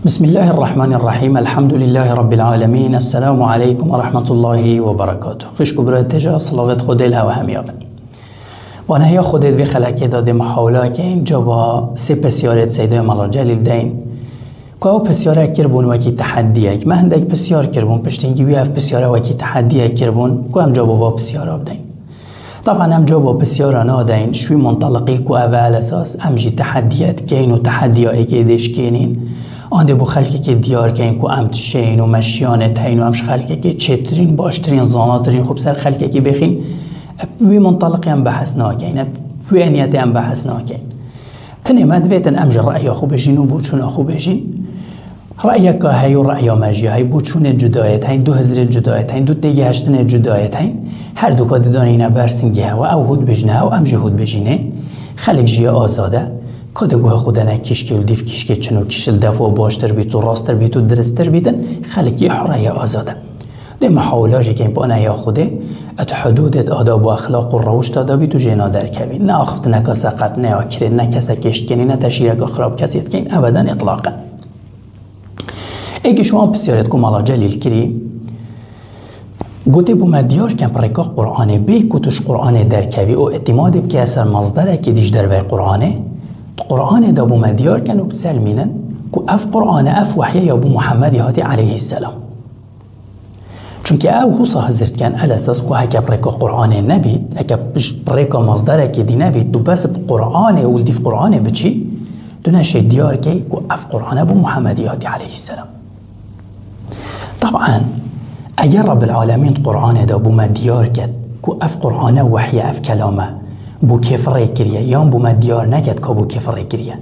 بسم الله الرحمن الرحیم. الحمد لله رب العالمین. السلام علیکم و رحمت الله و برکاته. خوش برای تجا صلوات خود دل و همیابن. با نهیا خودت وی خلقی داده محاوله که اینجا با سه پسیارت سیده مالا جلیل دین که او پسیاره کربون وکی تحدیه که من هندک پسیار کربون پشتینگی وی اف پسیاره وکی تحدیه کربون که هم جا با پسیاره بدین. طبعا هم جا با پسیاره نادین شوی منطلقی که اول اساس امجی تحدیت کین و تحدیه که دیش کینین آنده بو خلقی که دیار کین که امت شین و مشیانه تین و امش خلقی که چترین باشترین زاناترین خوب سر خلقی که بخین وی منطلقی هم بحث ناکین وی انیتی هم بحث ناکین تنمت ویتن امجی رأی خوب بشین و بوچون خوب بشین رأی که هی و رأی مجی هی بوچون جدایت هی دو هزار جدایت هی دو دیگه هشتن جدایت هی هر دو کاد دانینا برسنگه و او هود بجنه و امجی هود بجینه خلق جی آزاده کاد گوه خدا نکیش که دیف کیش که چنو کیشل دفع باشتر بیت و راستر بیت و درستر بیتن خلقی حرای آزاده ده محاولاجی که این با نهیا خوده ات حدودت آداب و اخلاق و روش دادا بیتو جینا در کبین نه آخفت نکا سقط نه آکره نه کسا کشت کنی نه تشیرک خراب کسیت کن ابدا اطلاقا اگه شما بسیارت کم الله جلیل کری گوته بو مدیار کم پرکا قرآنه بی کتوش قرآنه در کوی و اعتماد بکی اثر مصدره که دیش در وی قرآنه قرآن دا بو مدیار کنو بسلمینن که اف قرآن اف وحیه یا بو محمد هاتی علیه السلام چونکه او حوصا حضرت کن الاساس که هکا برکا قرآن نبید هکا برکا مصدره که دی نبید دو بس قرآن و دیف قرآن بچی دو نشه دیار که اف قرآن بو محمد هاتی علیه السلام طبعا اگر رب العالمین قرآن دا بو مدیار کد که اف قرآن وحیه اف کلامه بو کفره کریه یا بو مدیار نکد که بو کفره کریه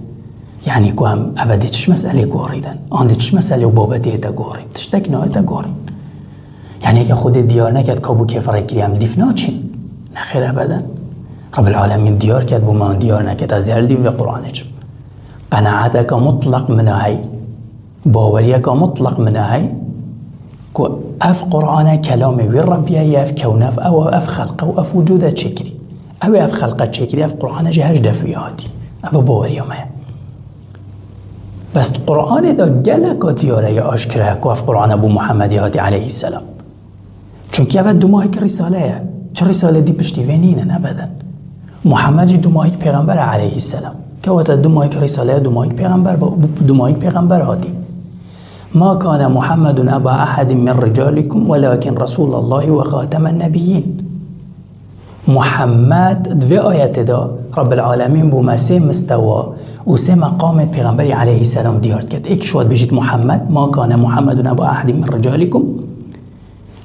یعنی که هم اوده چش مسئله گوریدن آنده چش مسئله و بابده دا گورید تشتک نای دا گورید یعنی که خود دیار نکد که بو کفره کریه هم دیف ناچین نخیر ابدا رب العالمین دیار کد بو من دیار نکد از هر دیو قرآن چم قناعت که مطلق منهی باوریه که مطلق منهی که اف قرآن کلام وی ربیه اف کونف او اف خلقه و اف وجوده چکری او اف خلقت چکری اف قرآن جهش دفعی هاتی او باوری همه بس قرآن دا گلکا دیاره یا آشکره که اف قرآن ابو محمدی هاتی علیه السلام چونکه او دو ماهی که رساله چه رساله دی پشتی وینینن ابدا محمد دو ماهی که پیغمبر علیه السلام که او تا دو ماهی که رساله دو ماهی پیغمبر هاتی ما كان محمد ابا احد من رجالكم ولكن رسول الله و خاتم النبیین محمد دوی آیت دا رب العالمین بو مسیح مستوا و سه مقام پیغمبری علیه السلام دیارد کرد ایک شواد بجید محمد ما کان محمد ابا احد من رجالکم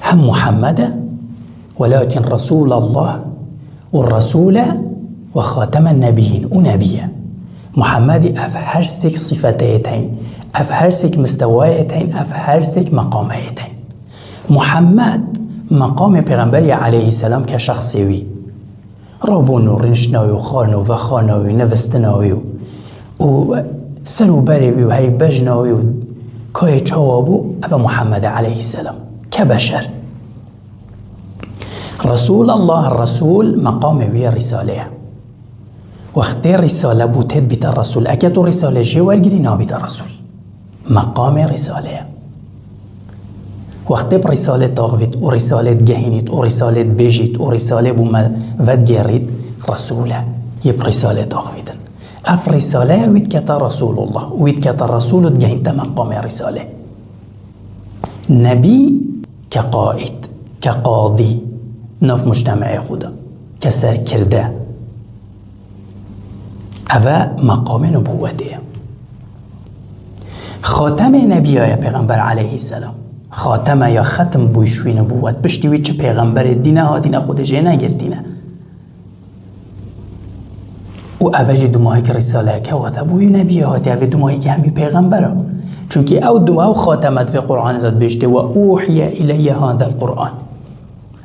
هم محمد ولكن رسول الله والرسول و خاتم النبیین او نبیه محمد اف هر سک صفتیتین اف هر سک مستوایتین اف هر سک مقامایتین محمد مقام پیغمبری علیه السلام که شخصی رابون و رنشناوی و خارنو و خاناوی نوستناوی و سنو بریوی و هی بجناوی و کای چوابو او محمد علیه السلام که بشر رسول الله الرسول مقام وی رساله وقتی رساله بوتید بیت الرسول اگه تو رساله جوال گیری نابیت الرسول مقام رساله وقتی بر رساله تاغوید و رساله گهینید و رساله بیجید و رساله ود گرید رسوله یه بر رساله تاغویدن اف رساله وید کتا رسول الله وید کتا رسول گهین تا مقام رساله نبی که قائد که قاضی نف مجتمع خدا که سرکرده او مقام نبوته خاتم نبیای پیغمبر علیه السلام خاتم یا ختم بویشوی نبوت بشتیوی چه پیغمبر دینه ها دینه خودشه نگردینه و اوجی دو ماهی که رساله که واتا بوی نبیه ها اوی دو ماهی که همی پیغمبر ها چونکه او دو او خاتمت فی قرآن داد بشته و اوحی الیه هذا القرآن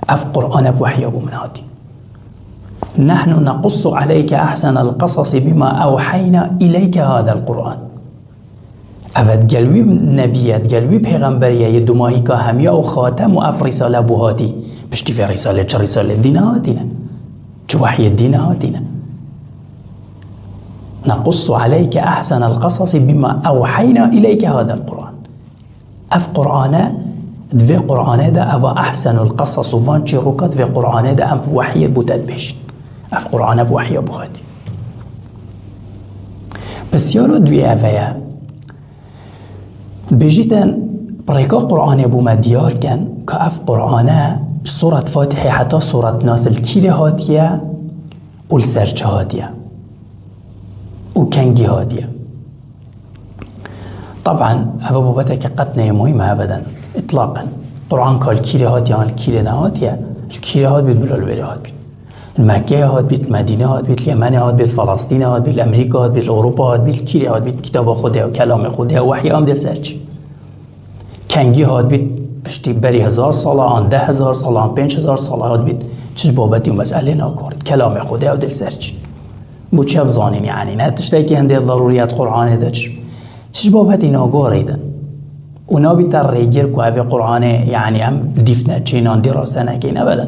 اف قرآن بوحی ابو من هاتی نحن نقص عليك احسن القصص بما اوحینا الیک هذا القرآن اود گلوی نبیت گلوی پیغمبریه یه دو ماهی که همی او خاتم و اف رساله بوهاتی پشتی فی رساله چه رساله دینه هاتینه چه وحی دینه هاتینه نقص عليك احسن القصص بما اوحينا اليك هذا القرآن. اف قرآن دوی قرآن ده او احسن القصص وان چی روکات دوی قرآن ده ام وحی بودت بشن. اف قرآن بوحی بخاتی بسیارو دوی اویا بجیتن بريكا قرآن بو مديار كان كأف قرآن سورة فاتحة حتى سورة ناس الكيري هاتية والسرچ هاتية وكنجي هاتية. طبعا هذا بابتك قطنة مهمة أبدا إطلاقا. قرآن كالكيري هاتية عن الكيري نهاتية. الكيري هات بيت بالألوية هات بيت المكية هات بيت المدينة هات بيت اليمن هات بيت فلسطين هات بيت أمريكا هات بيت أوروبا هات بيت الكيري هات بيت كتاب خدها وكلام خدها وحي أم دل سرچ. کنگی هات بید پشتی بری 1000 ساله آن 10,000 ساله آن 5,000 ساله هات بید چش بابتی و مسئله ناکارد کلام خدا و دل سرچی بو چه بزانین یعنی نه تشتی که هنده ضروریات قرآنه ده چش بابتی ناکاریدن اونا بیتر ریگیر که اوی قرآنه یعنی هم دیفنه چینان دراسه نکین ابدا.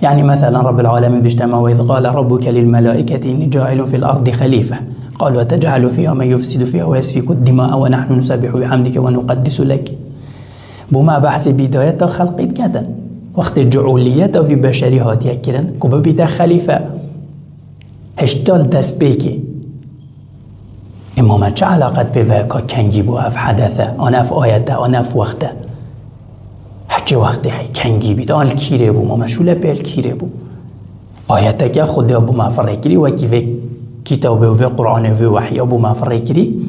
يعني مثلا رب العالمين بيجتمع وإذ قال ربك للملائكة إني جاعل في الأرض خليفة قالوا وتجعل فيها من يفسد فيها ويسفك الدماء ونحن نسبح بحمدك ونقدس لك. بما بحث بداية خلقيت كدن وقت جعولية في بشري هاتيا كرن كوبا بيتا خليفة هشتال دست بيكي اماما چه علاقت بوكا كنجي بو اف حدثة انا اف آيته انا اف وقته هچه وقته هی کنگی بید آن کیره بو ما مشغول به کیره بو آیته که خدا بو مفرای کری و کی و کتاب و قرآن و وحی بو مفرای کری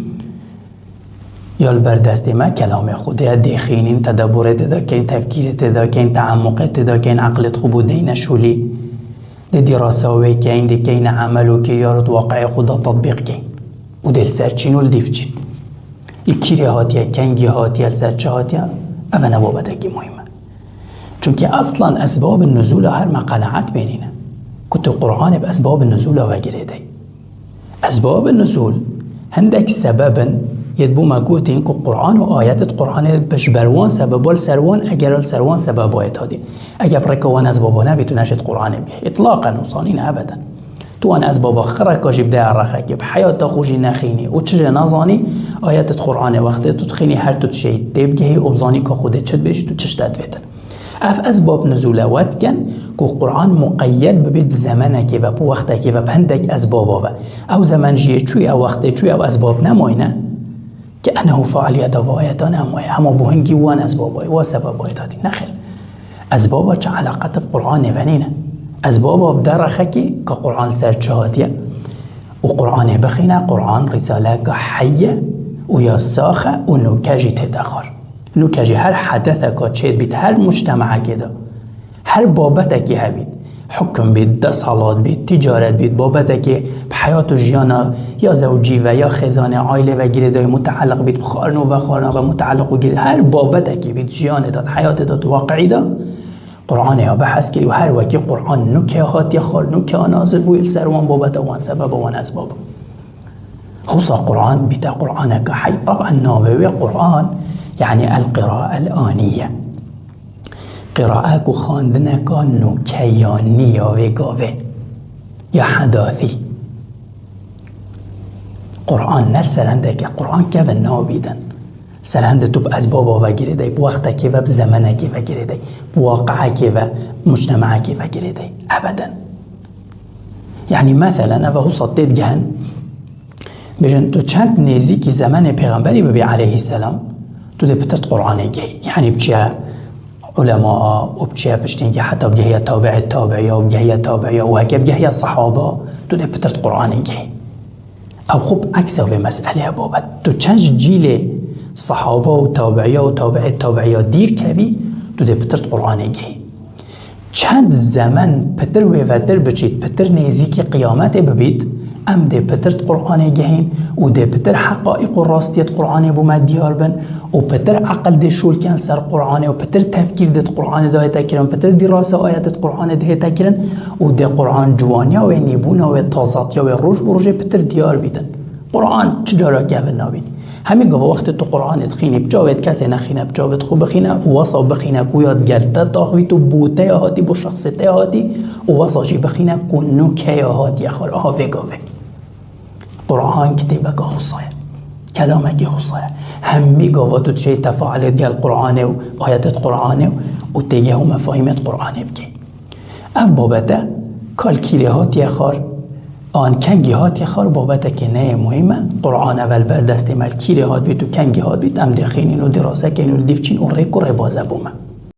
یا البردست ما کلام خدا دخینین تدبرت دا کین تفکیرت دا کین تعمقت دا کین عقلت خوب دین شولی د دراسه و کین د کین عمل و کیارت واقع خدا تطبیق کین و دل سرچین و دفچین الکیره هاتیا کنگی هاتیا سرچه هاتیا اوه نبابتکی مهمه چون که اصلا اسباب النزول هر ما قناعت بینینه کتو قرآن باسباب النزول وگره دی اسباب النزول هندک سببا يدبو ما قوتين كو قرآن و آيات قرآن بش بروان سببال سروان اگر سروان سبب آيات هادي اگر بركوان اسبابانا بيتو نشد قرآن بيه اطلاقا وصانين ابدا تو ان اسباب خركاش بدا رخك بحياة خوشي نخيني و چجه نظاني آيات قرآن وقت تو تخيني هر تو تشي تبگهي وبزاني كا خوده چد بيش تو چش تدويتن اف اسباب نزولوات كان كو قرآن مقيد ببيت زمانك و بو وقتك و بهندك اسبابا او زمان جيه چوي او وقت چوي او اسباب نماينه كأنه فعاليات و آياتان اما بوهنگي وان اسبابای و سببایت هادي نخير اسبابا چه علاقت في قرآن نفنينه اسبابا بدرخكي كقرآن سرچهاتيه وقرآن بخينه قرآن رساله حيه ويا ساخه ونكاجي تدخر نكاجي هر حدثه كاتشيد بيت هر مجتمع كده هر بابتك هبيت حكم بيت ده صلاة بيت تجارت بيت بابتك بحياة جيانا يا زوجي و يا خزانه عائله و گردای متعلق بيت بخارنو و خارنو و متعلق و گرد هر بابتك بيت جيانه داد حياة داد واقعي ده قرآن ها بحث کری و هر وکی قرآن نکه هات یا خور نکه نازل بویل سروان بابت وان سبب وان اسباب خصوصا قرآن بیتا قرآن که حی طبعا ناوی قرآن يعني القراءة الآنية قراءة و خاندنه که نکیانی یا وگاوه یا حداثی قرآن نل سرنده که قرآن که و نابیدن سرهند تو بأسبابا وگیره دی بوقتا که و بزمانه که وگیره دی بواقعه که و مجتمعه که وگیره دی ابدا يعني مثلا اوه صدید گهن بجن تو چند نزیکی زمان پیغمبری ببی علیه السلام تو ده پترت قرآنه گهی يعني بچه علماء و بچه پشتینگی حتی بگهی تابع التابعی و بگهی تابعی و هکه بگهی صحابه تو ده پترت قرآنه گهی او خوب عکس و مسئله بابت تو چند جیل صحابه و تابعیه و تابع التابعیه دیر کوی تو ده پترت قرآنه گهی چند زمان پتر و فتر بچید پتر نیزیکی قیامت ببید ام ده پترت قرآنه گهین و ده پتر حقائق و راستیت قرآنه بو مدیار بن و پتر عقل ده شول کن سر قرآنه و پتر تفکیر ده قرآنه ده تکرن پتر دراسه آیت قرآنه ده تکرن و ده قرآن جوانیا و نیبونا و تازاتیا و روش بروژه پتر دیار بیدن قرآن چجارا گفت نابید همین گفت وقت تو قرآن تخینی بجاوید کسی نخینه بجاوید خوب بخینه و وصا بخینه کویاد گلته داخوی تو بوته هاتی بو شخصیته هاتی و وصاشی بخینه کنو که هاتی خور آها وگاوه قرآن كتابك حصايا كلامك حصايا همي قواتو تشي تفاعلت ديال القرآن و آيات القرآن و تيجيه مفاهيم القرآن بكي اف بابته کال کیره هاتی خار آن کنگی هاتی خار بابته که نه مهمه قرآن اول بر دست مل کیره هات بید و کنگی هات بید ام دخینین و دراسه کنین و دیفچین و ریک و ربازه بومه